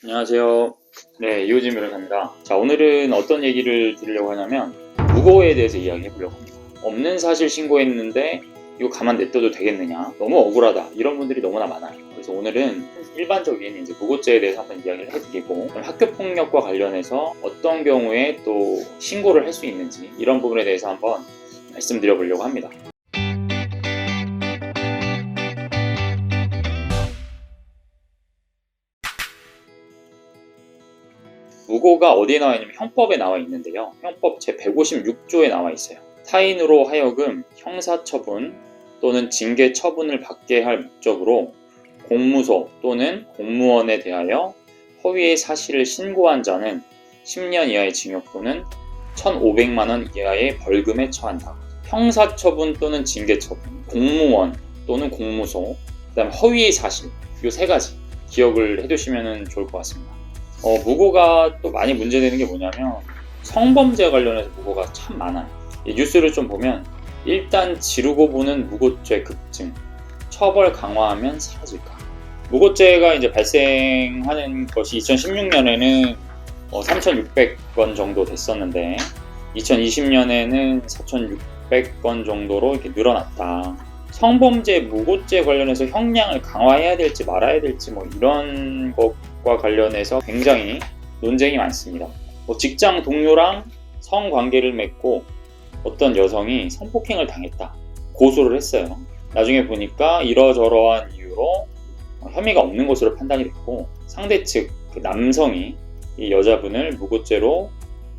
안녕하세요. 네, 이호진 변호사입니다. 자, 오늘은 어떤 얘기를 드리려고 하냐면 무고에 대해서 이야기해 보려고 합니다. 없는 사실 신고했는데 이거 가만 냅둬도 되겠느냐? 너무 억울하다. 이런 분들이 너무나 많아요. 그래서 오늘은 일반적인 이제 무고죄에 대해서 한번 이야기를 해드리고 학교 폭력과 관련해서 어떤 경우에 또 신고를 할 수 있는지 이런 부분에 대해서 한번 말씀드려 보려고 합니다. 무고가 어디에 나와 있냐면 형법에 나와 있는데요. 형법 제156조에 나와 있어요. 타인으로 하여금 형사처분 또는 징계처분을 받게 할 목적으로 공무소 또는 공무원에 대하여 허위의 사실을 신고한 자는 10년 이하의 징역 또는 1,500만 원 이하의 벌금에 처한다. 형사처분 또는 징계처분, 공무원 또는 공무소, 그 다음에 허위의 사실, 이 세 가지 기억을 해두시면 좋을 것 같습니다. 무고가 또 많이 문제되는 게 뭐냐면 성범죄 관련해서 무고가 참 많아요. 뉴스를 좀 보면 일단 지르고 보는 무고죄 급증, 처벌 강화하면 사라질까. 무고죄가 이제 발생하는 것이 2016년에는 3,600건 정도 됐었는데 2020년에는 4,600건 정도로 이렇게 늘어났다. 성범죄, 무고죄 관련해서 형량을 강화해야 될지 말아야 될지 이런 것과 관련해서 굉장히 논쟁이 많습니다. 직장 동료랑 성관계를 맺고 어떤 여성이 성폭행을 당했다. 고소를 했어요. 나중에 보니까 이러저러한 이유로 혐의가 없는 것으로 판단이 됐고 상대 측 그 남성이 이 여자분을 무고죄로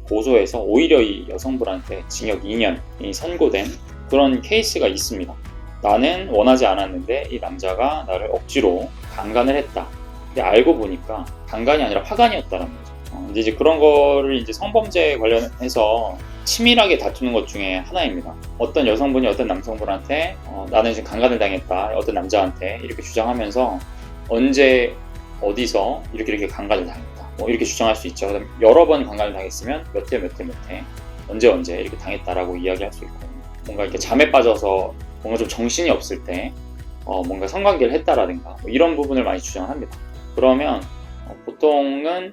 고소해서 오히려 이 여성분한테 징역 2년이 선고된 그런 케이스가 있습니다. 나는 원하지 않았는데 이 남자가 나를 억지로 강간을 했다. 근데 알고 보니까 강간이 아니라 화간이었다는 거죠. 이제 그런 거를 이제 성범죄 관련해서 치밀하게 다투는 것 중에 하나입니다. 어떤 여성분이 어떤 남성분한테 나는 지금 강간을 당했다. 어떤 남자한테 이렇게 주장하면서 언제 어디서 이렇게 강간을 당했다. 이렇게 주장할 수 있죠. 그다음 여러 번 강간을 당했으면 몇 회 언제 이렇게 당했다라고 이야기할 수 있고 뭔가 이렇게 잠에 빠져서 뭔가 좀 정신이 없을 때 뭔가 성관계를 했다라든가 이런 부분을 많이 주장을 합니다. 그러면 보통은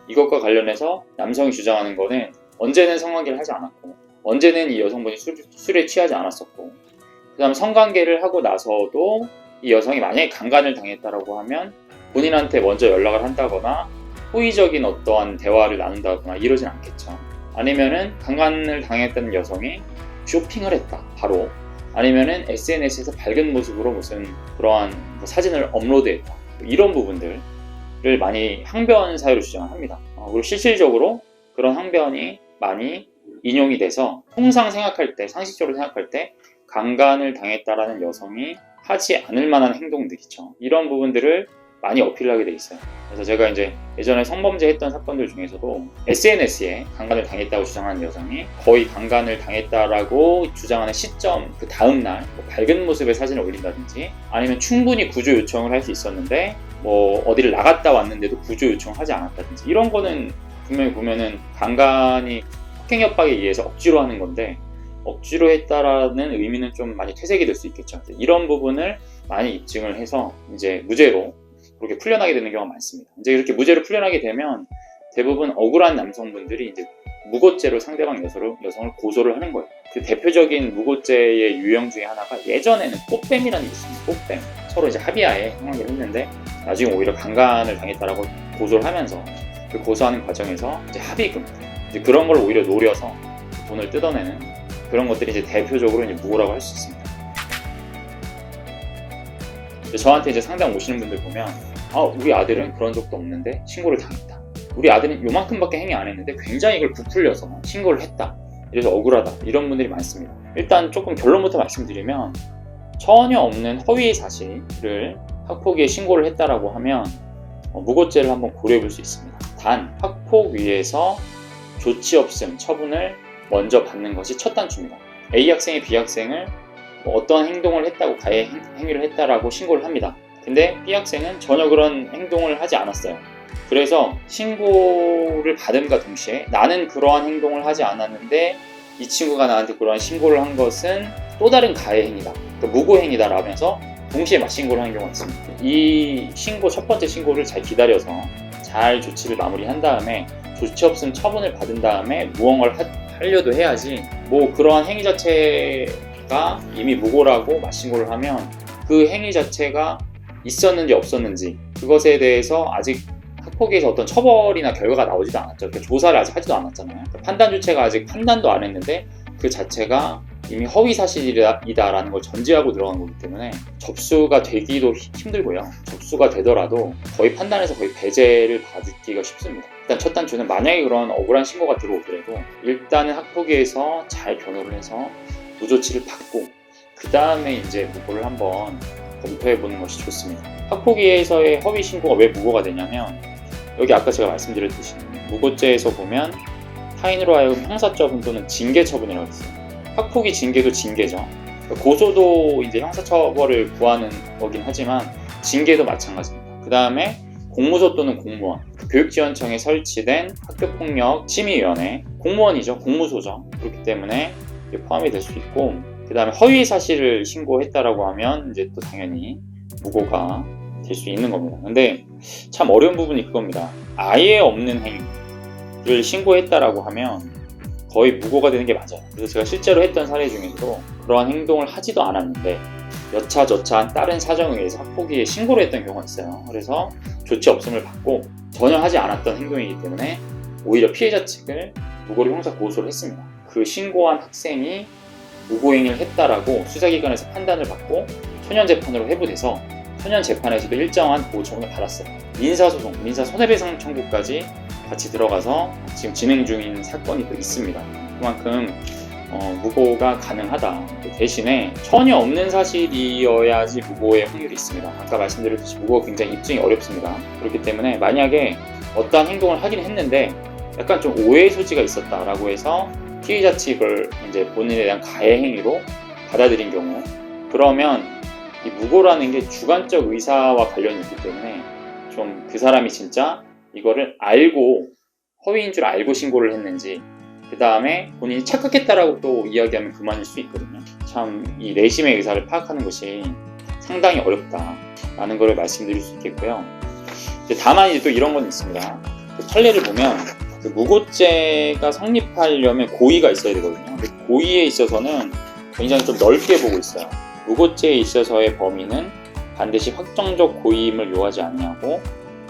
이것과 관련해서 남성이 주장하는 거는 언제는 성관계를 하지 않았고 언제는 이 여성분이 술에 취하지 않았었고 그 다음 성관계를 하고 나서도 이 여성이 만약에 강간을 당했다라고 하면 본인한테 먼저 연락을 한다거나 호의적인 어떠한 대화를 나눈다거나 이러진 않겠죠. 아니면은 강간을 당했다는 여성이 쇼핑을 했다 바로, 아니면은 SNS에서 밝은 모습으로 무슨 그러한 사진을 업로드했다, 이런 부분들을 많이 항변 사유로 주장을 합니다. 그리고 실질적으로 그런 항변이 많이 인용이 돼서 통상 생각할 때, 상식적으로 생각할 때 강간을 당했다라는 여성이 하지 않을 만한 행동들이죠. 이런 부분들을 많이 어필하게 돼 있어요. 그래서 제가 이제 예전에 성범죄 했던 사건들 중에서도 SNS에 강간을 당했다고 주장하는 여성이 거의 강간을 당했다라고 주장하는 시점 그 다음날 밝은 모습의 사진을 올린다든지 아니면 충분히 구조 요청을 할 수 있었는데 어디를 나갔다 왔는데도 구조 요청을 하지 않았다든지 이런 거는 분명히 보면은 강간이 폭행 협박에 의해서 억지로 하는 건데 억지로 했다라는 의미는 좀 많이 퇴색이 될 수 있겠죠. 이런 부분을 많이 입증을 해서 이제 무죄로 그렇게 풀려나게 되는 경우가 많습니다. 이제 이렇게 무죄로 풀려나게 되면 대부분 억울한 남성분들이 이제 무고죄로 상대방 여성을 고소를 하는 거예요. 그 대표적인 무고죄의 유형 중에 하나가 예전에는 꽃뱀이라는 게 있습니다. 꽃뱀. 서로 이제 합의하에 성관계를 했는데 나중에 오히려 강간을 당했다라고 고소를 하면서 그 고소하는 과정에서 이제 합의금, 이제 그런 걸 오히려 노려서 돈을 뜯어내는 그런 것들이 이제 대표적으로 이제 무고라고 할 수 있습니다. 저한테 이제 상담 오시는 분들 보면 우리 아들은 그런 적도 없는데 신고를 당했다. 우리 아들은 요만큼밖에 행위 안 했는데 굉장히 이걸 부풀려서 신고를 했다. 이래서 억울하다. 이런 분들이 많습니다. 일단 조금 결론부터 말씀드리면 전혀 없는 허위의 사실을 학폭위에 신고를 했다라고 하면 무고죄를 한번 고려해 볼 수 있습니다. 단 학폭위에서 조치 없음 처분을 먼저 받는 것이 첫 단추입니다. A 학생이 B 학생을 어떤 행동을 했다고 가해 행위를 했다라고 신고를 합니다. 근데 B 학생은 전혀 그런 행동을 하지 않았어요. 그래서 신고를 받음과 동시에 나는 그러한 행동을 하지 않았는데 이 친구가 나한테 그러한 신고를 한 것은 또 다른 가해 행위다, 무고 행위다 라면서 동시에 신고를 하는 경우가 있습니다. 이 첫 번째 신고를 잘 기다려서 잘 조치를 마무리한 다음에 조치 없음 처분을 받은 다음에 무언가를 하려도 해야지, 뭐 그러한 행위 자체가 이미 무고라고 맞신고를 하면 그 행위 자체가 있었는지 없었는지 그것에 대해서 아직 학폭위에서 어떤 처벌이나 결과가 나오지도 않았죠. 그러니까 조사를 아직 하지도 않았잖아요. 그러니까 판단 주체가 아직 판단도 안 했는데 그 자체가 이미 허위 사실이다라는 걸 전제하고 들어간 거기 때문에 접수가 되기도 힘들고요. 접수가 되더라도 거의 판단에서 거의 배제를 받기가 쉽습니다. 일단 첫 단추는 만약에 그런 억울한 신고가 들어오더라도 일단은 학폭위에서 잘 변호를 해서 무조치를 받고 그 다음에 이제 무고를 한번 검토해보는 것이 좋습니다. 학폭위에서의 허위 신고가 왜 무고가 되냐면, 여기 아까 제가 말씀드렸듯이 무고죄에서 보면 타인으로 하여금 형사처분 또는 징계처분이라고 했어요. 학폭위 징계도 징계죠. 고소도 이제 형사처벌을 구하는 거긴 하지만 징계도 마찬가지입니다. 그 다음에 공무소 또는 공무원, 교육지원청에 설치된 학교폭력심의위원회, 공무원이죠. 공무소죠. 그렇기 때문에 포함이 될 수 있고, 그 다음에 허위 사실을 신고했다라고 하면 이제 또 당연히 무고가 될 수 있는 겁니다. 근데 참 어려운 부분이 그겁니다. 아예 없는 행위를 신고했다라고 하면 거의 무고가 되는 게 맞아요. 그래서 제가 실제로 했던 사례 중에서도 그러한 행동을 하지도 않았는데 여차저차한 다른 사정에 의해서 학폭위에 신고를 했던 경우가 있어요. 그래서 조치 없음을 받고 전혀 하지 않았던 행동이기 때문에 오히려 피해자 측을 무고로 형사 고소를 했습니다. 그 신고한 학생이 무고행위를 했다라고 수사기관에서 판단을 받고 소년재판으로 회부돼서 소년재판에서도 일정한 보호처분을 받았어요. 민사소송, 민사손해배상 청구까지 같이 들어가서 지금 진행 중인 사건이 또 있습니다. 그만큼 무고가 가능하다. 대신에 전혀 없는 사실이어야지 무고의 확률이 있습니다. 아까 말씀드렸듯이 무고가 굉장히 입증이 어렵습니다. 그렇기 때문에 만약에 어떠한 행동을 하긴 했는데 약간 좀 오해의 소지가 있었다라고 해서 피해자 측을 이제 본인에 대한 가해 행위로 받아들인 경우, 그러면 이 무고라는 게 주관적 의사와 관련이 있기 때문에 좀 그 사람이 진짜 이거를 알고 허위인 줄 알고 신고를 했는지, 그 다음에 본인이 착각했다라고 또 이야기하면 그만일 수 있거든요. 참 이 내심의 의사를 파악하는 것이 상당히 어렵다라는 걸 말씀드릴 수 있겠고요. 다만 이제 또 이런 건 있습니다. 그 판례를 보면 그 무고죄가 성립하려면 고의가 있어야 되거든요. 근데 고의에 있어서는 굉장히 좀 넓게 보고 있어요. 무고죄에 있어서의 범위는 반드시 확정적 고의임을 요하지 아니하고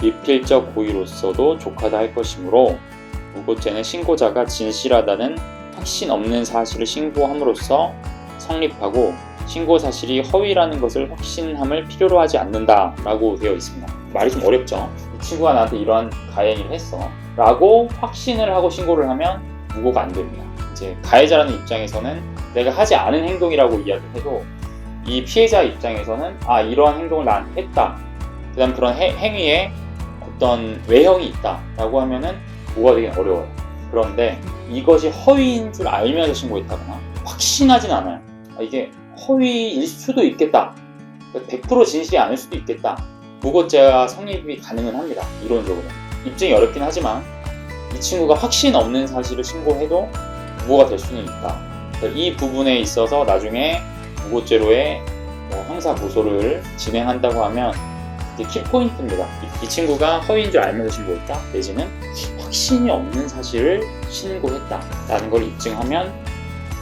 미필적 고의로서도 족하다 할 것이므로 무고죄는 신고자가 진실하다는 확신 없는 사실을 신고함으로써 성립하고 신고 사실이 허위라는 것을 확신함을 필요로 하지 않는다라고 되어 있습니다. 말이 좀 어렵죠? 이 친구가 나한테 이러한 가해행위를 했어 라고 확신을 하고 신고를 하면 무고가 안 됩니다. 이제 가해자라는 입장에서는 내가 하지 않은 행동이라고 이야기를 해도 이 피해자 입장에서는 이러한 행동을 나한테 했다, 그 다음 그런 행위에 어떤 외형이 있다 라고 하면은 무고가 되긴 어려워요. 그런데 이것이 허위인 줄 알면서 신고했다거나 확신하진 않아요. 이게 허위일 수도 있겠다, 100% 진실이 아닐 수도 있겠다, 무고죄가 성립이 가능은 합니다. 이론적으로 입증이 어렵긴 하지만 이 친구가 확신 없는 사실을 신고해도 무고가 될 수는 있다. 이 부분에 있어서 나중에 무고죄로의 형사 고소를 진행한다고 하면 이게 키포인트입니다. 이 친구가 허위인 줄 알면서 신고했다, 내지는 확신이 없는 사실을 신고했다라는 걸 입증하면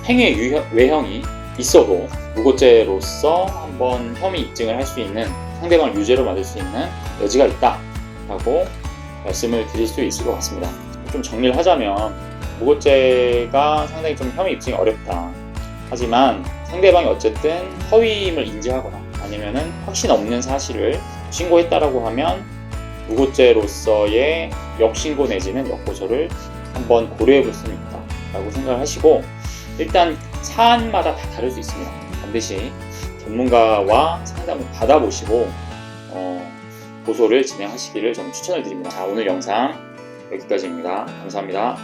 행위의 외형이 있어도 무고죄로서 한번 혐의 입증을 할 수 있는, 상대방을 유죄로 만들 수 있는 여지가 있다라고 말씀을 드릴 수 있을 것 같습니다. 좀 정리를 하자면 무고죄가 상당히 좀 혐의 입증이 어렵다. 하지만 상대방이 어쨌든 허위임을 인지하거나 아니면은 확신 없는 사실을 신고했다라고 하면 무고죄로서의 역신고 내지는 역고소를 한번 고려해 볼 수는 있다라고 생각을 하시고, 일단 사안마다 다 다를 수 있습니다. 반드시 전문가와 상담을 받아보시고 고소를 진행하시기를 저는 추천을 드립니다. 오늘 영상 여기까지입니다. 감사합니다.